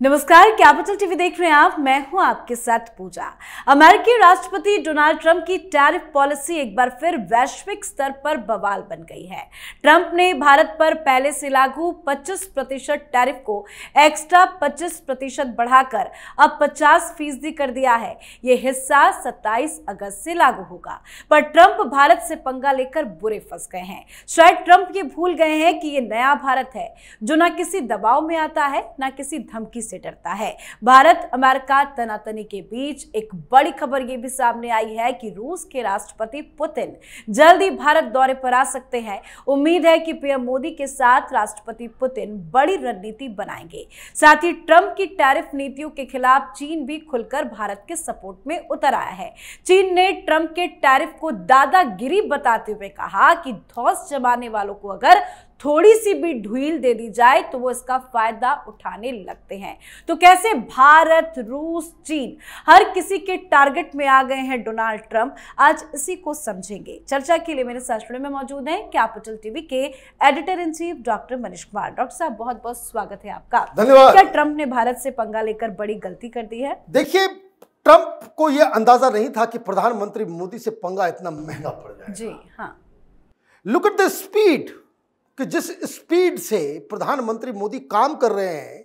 नमस्कार, capital TV देख रहे हैं आप। मैं हूं आपके साथ पूजा। अमेरिकी राष्ट्रपति डोनाल्ड ट्रंप की टैरिफ पॉलिसी एक बार फिर वैश्विक स्तर पर बवाल बन गई है। ट्रंप ने भारत पर पहले से लागू 25% टैरिफ को एक्स्ट्रा 25% बढ़ाकर अब 50% कर दिया है। ये हिस्सा 27 अगस्त से लागू होगा, पर ट्रंप भारत से पंगा लेकर बुरे फंस गए हैं। शायद ट्रंप ये भूल गए हैं कि ये नया भारत है जो ना किसी दबाव में आता है ना किसी धमकी से डरता है। भारत अमेरिका तनातनी के बीच एक बड़ी खबर यह भी सामने आई है कि रूस के राष्ट्रपति पुतिन जल्द ही भारत दौरे पर आ सकते हैं। उम्मीद है कि पीएम मोदी के साथ राष्ट्रपति पुतिन बड़ी रणनीति बनाएंगे। साथ ही ट्रंप की टैरिफ नीतियों के खिलाफ चीन भी खुलकर भारत के सपोर्ट में उतर आया है। चीन ने ट्रंप के टैरिफ को दादागिरी बताते हुए कहा कि धौंस जमाने वालों को अगर थोड़ी सी भी ढील दे दी जाए तो वो इसका फायदा उठाने लगते हैं। तो कैसे भारत, रूस, चीन हर किसी के टारगेट में आ गए हैं डोनाल्ड ट्रंप, आज इसी को समझेंगे। चर्चा के लिए मेरे साथ स्टूडियो में मौजूद हैं कैपिटल टीवी के editor in chief doctor Manish Kumar. Doctor साहब, बहुत बहुत स्वागत है आपका। धन्यवाद। क्या ट्रंप ने भारत से पंगा लेकर बड़ी गलती कर दी है? देखिए, ट्रंप को यह अंदाजा नहीं था कि प्रधानमंत्री मोदी से पंगा इतना महंगा पड़ जाएगा। जी हाँ। लुक एट द स्पीड, कि जिस स्पीड से प्रधानमंत्री मोदी काम कर रहे हैं,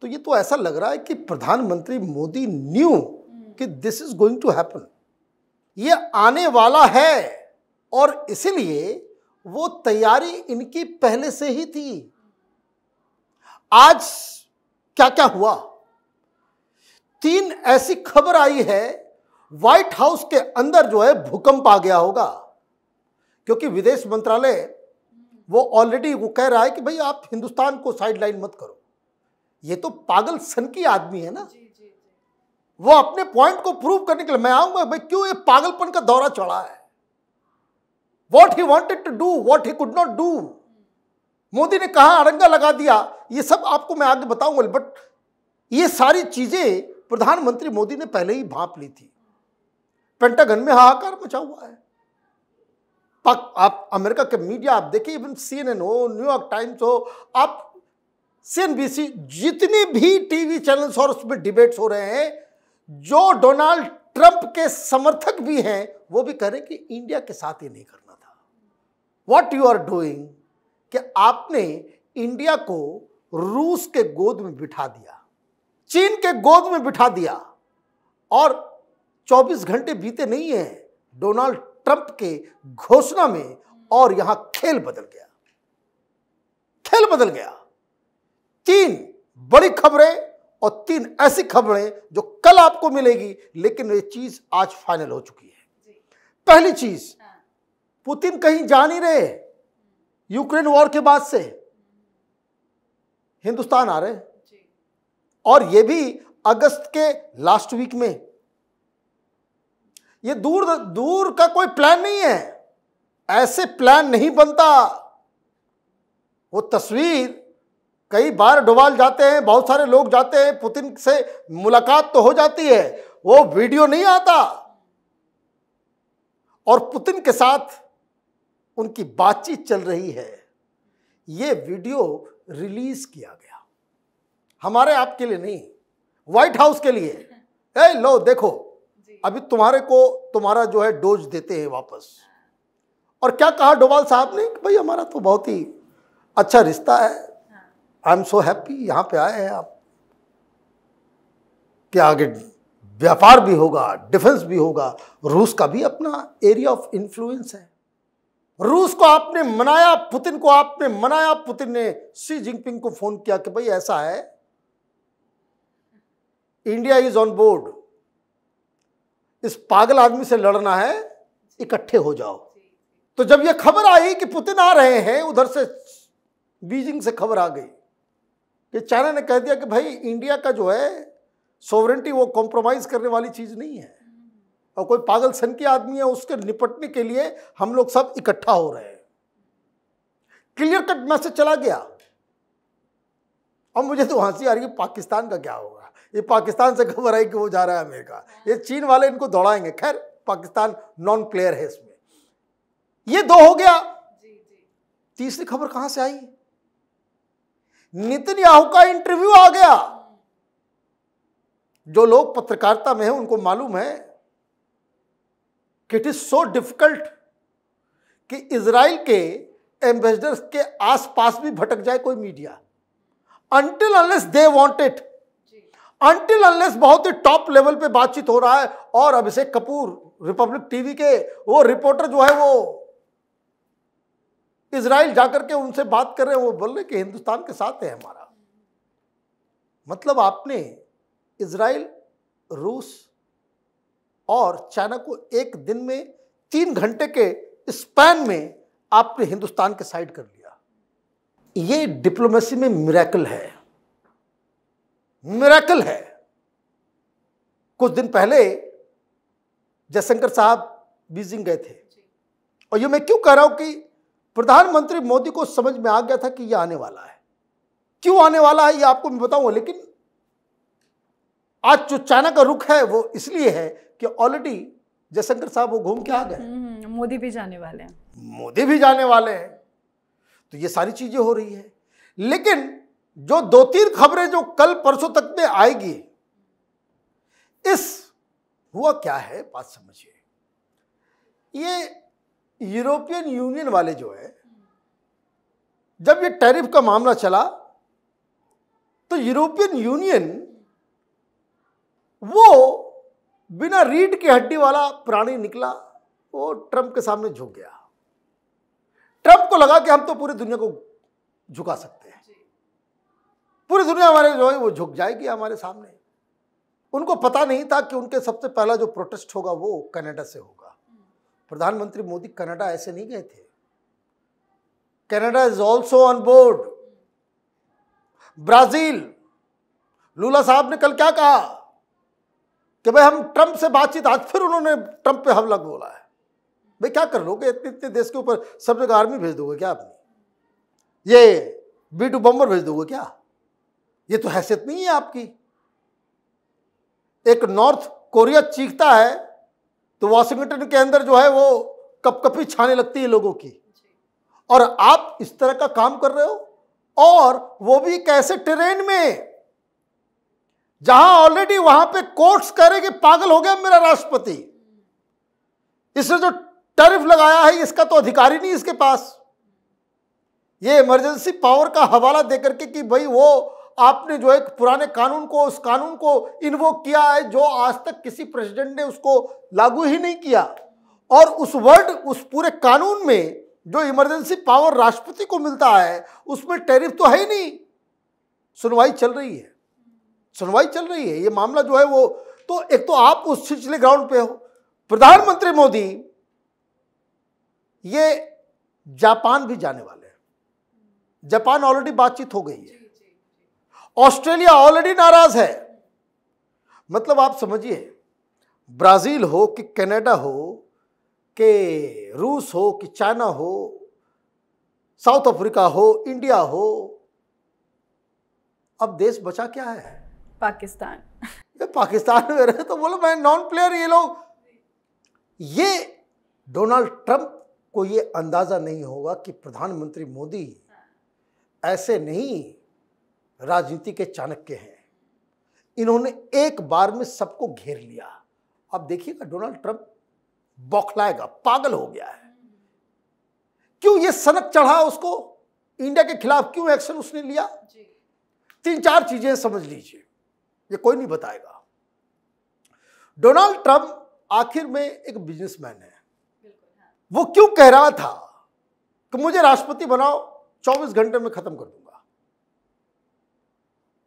तो ये तो ऐसा लग रहा है कि प्रधानमंत्री मोदी न्यू कि this is going to happen, ये आने वाला है, और इसलिए वो तैयारी इनकी पहले से ही थी। आज क्या क्या हुआ, 3 ऐसी खबर आई है, व्हाइट हाउस के अंदर जो है भूकंप आ गया होगा, क्योंकि विदेश मंत्रालय वो ऑलरेडी वो कह रहा है कि भाई आप हिंदुस्तान को साइडलाइन मत करो। ये तो पागल सन की आदमी है ना। वो अपने पॉइंट को प्रूव करने के लिए, मैं आऊंगा भाई क्यों ये पागलपन का दौरा चढ़ा है। What he wanted to do, what he could not do. Modi ने कहा अड़ंगा लगा दिया, ये सब आपको मैं आगे बताऊंगा, बट ये सारी चीजें प्रधानमंत्री मोदी ने पहले ही भांप ली थी। पेंटागन में हाहाकार मचा हुआ है। आप अमेरिका के मीडिया आप देखिए, इवन CNN हो, न्यूयॉर्क टाइम्स हो, आप CNBC, जितनी भी टीवी चैनल्स और उसमें डिबेट्स हो रहे हैं, जो डोनाल्ड ट्रंप के समर्थक भी हैं वो भी कह रहे हैं कि इंडिया के साथ ये नहीं करना था। व्हाट यू आर डूइंग, कि आपने इंडिया को रूस के गोद में बिठा दिया, चीन के गोद में बिठा दिया, और 24 घंटे बीते नहीं है डोनाल्ड ट्रंप के घोषणा में, और यहां खेल बदल गया, खेल बदल गया। 3 बड़ी खबरें और 3 ऐसी खबरें जो कल आपको मिलेगी, लेकिन ये चीज आज फाइनल हो चुकी है। पहली चीज, पुतिन कहीं जा नहीं रहे। यूक्रेन वॉर के बाद से हिंदुस्तान आ रहे, और ये भी अगस्त के लास्ट वीक में। ये दूर का कोई प्लान नहीं है, ऐसे प्लान नहीं बनता। वो तस्वीर कई बार डोभाल जाते हैं, बहुत सारे लोग जाते हैं, पुतिन से मुलाकात तो हो जाती है, वो वीडियो नहीं आता, और पुतिन के साथ उनकी बातचीत चल रही है। ये वीडियो रिलीज किया गया, हमारे आपके लिए नहीं, व्हाइट हाउस के लिए। ए लो देखो, अभी तुम्हारा जो है डोज देते हैं वापस। और क्या कहा डोभाल साहब ने कि भाई हमारा तो बहुत ही अच्छा रिश्ता है, आई एम सो हैप्पी यहां पे आए हैं आप, कि आगे व्यापार भी होगा, डिफेंस भी होगा, रूस का भी अपना एरिया ऑफ इन्फ्लुएंस है। रूस को आपने मनाया, पुतिन को आपने मनाया, पुतिन ने शी जिनपिंग को फोन किया कि भाई ऐसा है, इंडिया इज ऑन बोर्ड, इस पागल आदमी से लड़ना है, इकट्ठे हो जाओ। तो जब यह खबर आई कि पुतिन आ रहे हैं, उधर से बीजिंग से खबर आ गई कि चाइना ने कह दिया कि भाई इंडिया का जो है सोवरेंटी वो कॉम्प्रोमाइज करने वाली चीज नहीं है, और कोई पागल सन की आदमी है, उसके निपटने के लिए हम लोग सब इकट्ठा हो रहे हैं। क्लियर कट मैसेज चला गया। और मुझे तो हंसी आ रही है, पाकिस्तान का क्या होगा। ये पाकिस्तान से खबर आई कि वो जा रहा है अमेरिका, ये चीन वाले इनको दौड़ाएंगे। खैर, पाकिस्तान नॉन प्लेयर है इसमें। ये 2 हो गया। तीसरी खबर कहां से आई, नेतन्याहू का इंटरव्यू आ गया जो लोग पत्रकारिता में हैं उनको मालूम है कि इट इज सो डिफिकल्ट कि इजराइल के एम्बेसडर्स के आसपास भी भटक जाए कोई media, until unless they want it, until unless बहुत ही टॉप लेवल पे बातचीत हो रहा है। और अभिषेक कपूर रिपब्लिक टीवी के वो रिपोर्टर जो है वो इजराइल जाकर के उनसे बात कर रहे हैं, वो बोल रहे कि हिंदुस्तान के साथ है हमारा। मतलब आपने इजराइल, रूस और चाइना को एक दिन में 3 घंटे के स्पैन में आपने हिंदुस्तान के साइड कर लिया। ये डिप्लोमेसी में मिरेकल है, मिरेकल है। कुछ दिन पहले जयशंकर साहब बीजिंग गए थे, और ये मैं क्यों कह रहा हूं कि प्रधानमंत्री मोदी को समझ में आ गया था कि ये आने वाला है। क्यों आने वाला है ये आपको मैं बताऊंगा, लेकिन आज जो चाइना का रुख है वो इसलिए है कि ऑलरेडी जयशंकर साहब वो घूम के आ गए, मोदी भी जाने वाले हैं, मोदी भी जाने वाले हैं, तो ये सारी चीजें हो रही है। लेकिन जो 2-3 खबरें जो कल परसों तक में आएगी, इस हुआ क्या है बात समझिए। ये यूरोपियन यूनियन वाले जो है, जब ये टैरिफ का मामला चला तो यूरोपियन यूनियन वो बिना रीढ़ की हड्डी वाला प्राणी निकला, वो ट्रंप के सामने झुक गया। ट्रंप को लगा कि हम तो पूरी दुनिया को झुका सकते हैं, पूरी दुनिया हमारे जो है वो झुक जाएगी हमारे सामने। उनको पता नहीं था कि उनके सबसे पहला जो प्रोटेस्ट होगा वो कनाडा से होगा। प्रधानमंत्री मोदी कनाडा ऐसे नहीं गए थे, Canada is also on board. Brazil, Lula साहब ने कल क्या कहा कि भाई हम ट्रंप से बातचीत, आज फिर उन्होंने ट्रंप पे हमला बोला है। भाई क्या कर लोगे इतने इतने देश के ऊपर, सब जगह आर्मी भेज दोगे क्या आपने? ये B-2 बम्बर भेज दोगे क्या? ये तो हैसियत नहीं है आपकी। एक नॉर्थ कोरिया चीखता है तो वॉशिंगटन के अंदर जो है वो कपकपी छाने लगती है लोगों की, और आप इस तरह का काम कर रहे हो, और वो भी कैसे टेरेन में जहां ऑलरेडी वहां पे कोर्ट्स कह रहे कि पागल हो गया मेरा राष्ट्रपति, इसने जो टैरिफ लगाया है इसका तो अधिकार ही नहीं इसके पास। ये इमरजेंसी पावर का हवाला देकर के कि भाई वो आपने जो एक पुराने कानून को, उस कानून को इन्वोक किया है जो आज तक किसी प्रेसिडेंट ने उसको लागू ही नहीं किया, और उस वर्ड, उस पूरे कानून में जो इमरजेंसी पावर राष्ट्रपति को मिलता है उसमें टैरिफ तो है ही नहीं। सुनवाई चल रही है, सुनवाई चल रही है, ये मामला जो है वो, तो एक तो आप उस छिछले ग्राउंड पे हो। प्रधानमंत्री मोदी ये जापान भी जाने वाले हैं, जापान ऑलरेडी बातचीत हो गई है, ऑस्ट्रेलिया ऑलरेडी नाराज है। मतलब आप समझिए, ब्राजील हो कि कनाडा हो कि रूस हो कि चाइना हो, साउथ अफ्रीका हो, इंडिया हो, अब देश बचा क्या है? पाकिस्तान। ये पाकिस्तान में रहे तो बोलो मैं नॉन प्लेयर। ये लोग, ये डोनाल्ड ट्रंप को ये अंदाजा नहीं होगा कि प्रधानमंत्री मोदी ऐसे नहीं राजनीति के चाणक्य हैं, इन्होंने एक बार में सबको घेर लिया। अब देखिएगा डोनाल्ड ट्रंप बौखलाएगा, पागल हो गया है। क्यों ये सनक चढ़ा उसको इंडिया के खिलाफ, क्यों एक्शन उसने लिया? 3-4 चीजें समझ लीजिए, ये कोई नहीं बताएगा। डोनाल्ड ट्रंप आखिर में एक बिजनेसमैन है। वो क्यों कह रहा था कि मुझे राष्ट्रपति बनाओ, 24 घंटे में खत्म कर दूंगा?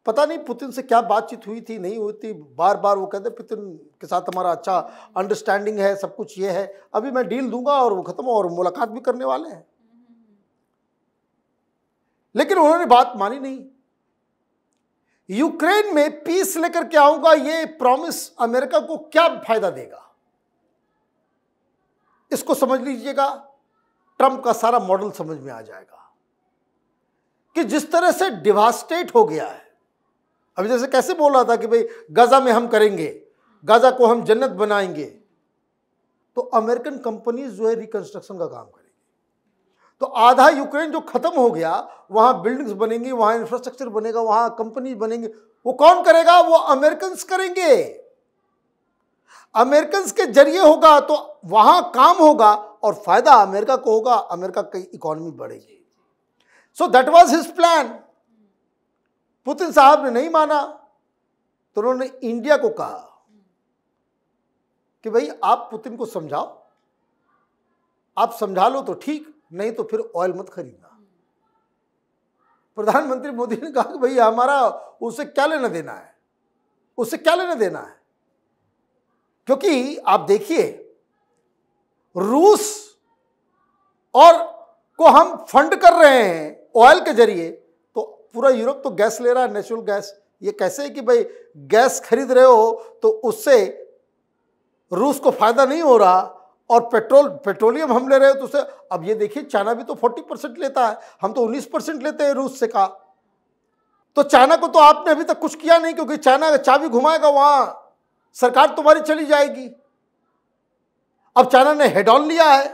पता नहीं पुतिन से क्या बातचीत हुई थी, नहीं हुई थी, बार बार वो कहते पुतिन के साथ हमारा अच्छा अंडरस्टैंडिंग है, सब कुछ ये है, अभी मैं डील दूंगा और वो खत्म, और मुलाकात भी करने वाले हैं। लेकिन उन्होंने बात मानी नहीं। यूक्रेन में पीस लेकर के आऊंगा, ये प्रॉमिस अमेरिका को क्या फायदा देगा? इसको समझ लीजिएगा, ट्रंप का सारा मॉडल समझ में आ जाएगा कि जिस तरह से डिवास्टेट हो गया है। अभी जैसे कैसे बोल रहा था कि भाई गाजा में हम करेंगे, गाजा को हम जन्नत बनाएंगे, तो अमेरिकन कंपनीज जो है रिकंस्ट्रक्शन का काम करेंगी। तो आधा यूक्रेन जो खत्म हो गया, वहां बिल्डिंग्स बनेंगी, वहां इंफ्रास्ट्रक्चर बनेगा, वहां कंपनी बनेंगी, वो कौन करेगा? वो अमेरिकन्स करेंगे। अमेरिकन्स के जरिए होगा तो वहां काम होगा और फायदा अमेरिका को होगा, अमेरिका की इकोनॉमी बढ़ेगी। So that was his plan. Putin साहब ने नहीं माना तो उन्होंने इंडिया को कहा कि भाई आप पुतिन को समझाओ, आप समझा लो तो ठीक, नहीं तो फिर ऑयल मत खरीदना। प्रधानमंत्री मोदी ने कहा कि भाई हमारा उससे क्या लेना देना है, उससे क्या लेना देना है। क्योंकि आप देखिए, रूस और को हम फंड कर रहे हैं ऑयल के जरिए, तो पूरा यूरोप तो गैस ले रहा है, नेचुरल गैस। ये कैसे है कि भाई गैस खरीद रहे हो तो उससे रूस को फायदा नहीं हो रहा, और पेट्रोलियम हम ले रहे हो तो उससे, अब ये देखिए चाइना भी तो 40% लेता है, हम तो 19% लेते हैं रूस से का। तो चाइना को तो आपने अभी तक कुछ किया नहीं, क्योंकि चाइना चाबी घुमाएगा वहां सरकार तुम्हारी चली जाएगी। अब चाइना ने हेड ऑन लिया है,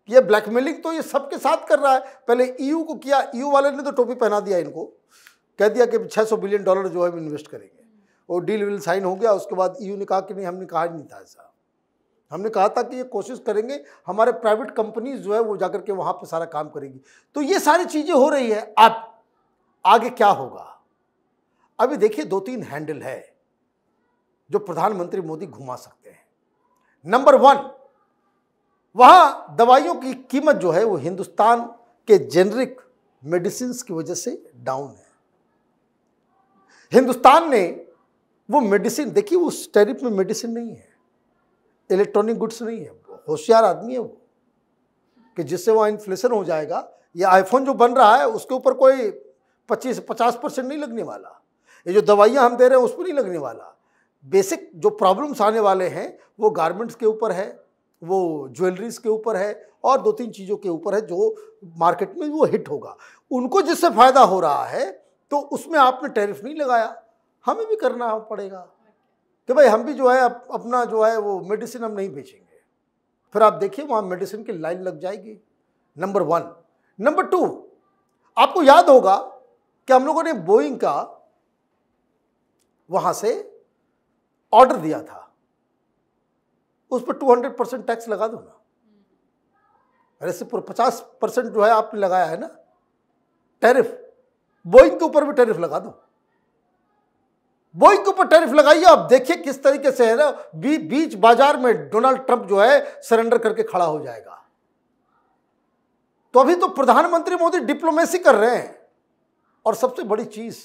ये ब्लैकमेलिंग तो ये सबके साथ कर रहा है। पहले ईयू को किया, ईयू वाले ने तो टोपी पहना दिया इनको, कह दिया कि $600 बिलियन जो है इन्वेस्ट करेंगे। वो डील विल साइन हो गया। उसके बाद ईयू ने कहा कि नहीं, हमने कहा नहीं था ऐसा, हमने कहा था कि ये कोशिश करेंगे, हमारे प्राइवेट कंपनीज जो है वो जाकर के वहां पे सारा काम करेगी। तो ये सारी चीजें हो रही है। अब आगे क्या होगा? अभी देखिए 2-3 हैंडल है जो प्रधानमंत्री मोदी घुमा सकते हैं। नंबर 1, वहां दवाइयों की कीमत जो है वो हिंदुस्तान के जेनरिक मेडिसिन की वजह से डाउन है। हिंदुस्तान ने वो मेडिसिन, देखिए उस टैरिफ में मेडिसिन नहीं है, इलेक्ट्रॉनिक गुड्स नहीं है। होशियार आदमी है वो, कि जिससे वहाँ इन्फ्लेशन हो जाएगा। ये आईफोन जो बन रहा है उसके ऊपर कोई 25-50% नहीं लगने वाला, ये जो दवाइयाँ हम दे रहे हैं उस पर नहीं लगने वाला। बेसिक जो प्रॉब्लम्स आने वाले हैं वो गारमेंट्स के ऊपर है, वो ज्वेलरीज के ऊपर है, और 2-3 चीज़ों के ऊपर है जो मार्केट में वो हिट होगा। उनको जिससे फ़ायदा हो रहा है तो उसमें आपने टैरिफ नहीं लगाया, हमें भी करना पड़ेगा कि भाई हम भी जो है अपना जो है वो मेडिसिन हम नहीं बेचेंगे। फिर आप देखिए वहाँ मेडिसिन की लाइन लग जाएगी। नंबर 1। नंबर 2, आपको याद होगा कि हम लोगों ने बोइंग का वहाँ से ऑर्डर दिया था, उस पर 200% टैक्स लगा दो ना। अरे सिर्फ 50% जो है आपने लगाया है ना टैरिफ, बोइंग के ऊपर भी टैरिफ लगा दो। बोइंग के ऊपर टैरिफ लगाइए। अब देखिए किस तरीके से है ना, बीच बाजार में डोनाल्ड ट्रंप जो है सरेंडर करके खड़ा हो जाएगा। तो अभी तो प्रधानमंत्री मोदी डिप्लोमेसी कर रहे हैं। और सबसे बड़ी चीज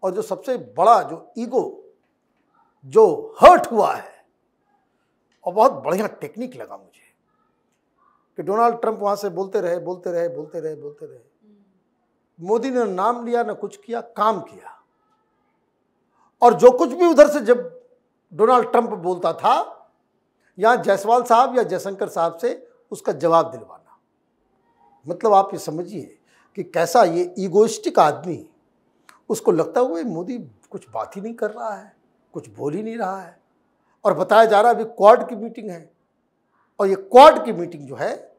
और जो सबसे बड़ा जो ईगो जो हर्ट हुआ है, और बहुत बढ़िया टेक्निक लगा मुझे कि डोनाल्ड ट्रंप वहां से बोलते रहे, मोदी ने नाम लिया ना कुछ किया, काम किया। और जो कुछ भी उधर से जब डोनाल्ड ट्रंप बोलता था, यहां जायसवाल साहब या जयशंकर साहब से उसका जवाब दिलवाना। मतलब आप ये समझिए कि कैसा ये ईगोइस्टिक आदमी, उसको लगता हुआ मोदी कुछ बात ही नहीं कर रहा है, कुछ बोल ही नहीं रहा है। और बताया जा रहा है अभी क्वाड की मीटिंग है, और ये क्वाड की मीटिंग जो है,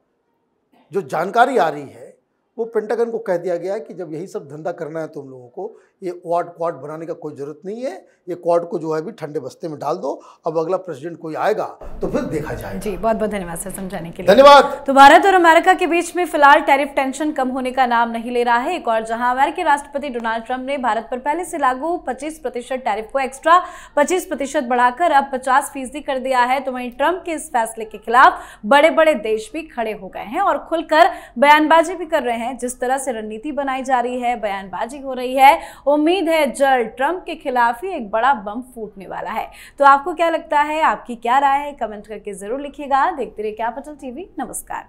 जो जानकारी आ रही है, वो पेंटागन को कह दिया गया है कि जब यही सब धंधा करना है तुम लोगों को, ये क्वाड बनाने का कोई जरूरत नहीं है। ये क्वाड को जो है भी ठंडे बस्ते में डाल दो। अब अगला प्रेसिडेंट कोई आएगा तो फिर देखा जाएगा। जी, बहुत बहुत धन्यवाद सर समझाने के लिए। धन्यवाद। तो भारत और अमेरिका के बीच में फिलहाल टैरिफ टेंशन कम होने का नाम नहीं ले रहा है। एक और जहां अमेरिकी राष्ट्रपति डोनाल्ड ट्रंप ने भारत पर पहले से लागू 25% टैरिफ को एक्स्ट्रा 25% बढ़ाकर अब 50% कर दिया है, तो वहीं ट्रंप के इस फैसले के खिलाफ बड़े बड़े देश भी खड़े हो गए हैं और खुलकर बयानबाजी भी कर रहे हैं। जिस तरह से रणनीति बनाई जा रही है, बयानबाजी हो रही है, उम्मीद है जल्द ट्रंप के खिलाफ ही एक बड़ा बम फूटने वाला है। तो आपको क्या लगता है, आपकी क्या राय है, कमेंट करके जरूर लिखिएगा। देखते रहिए कैपिटल टीवी। नमस्कार।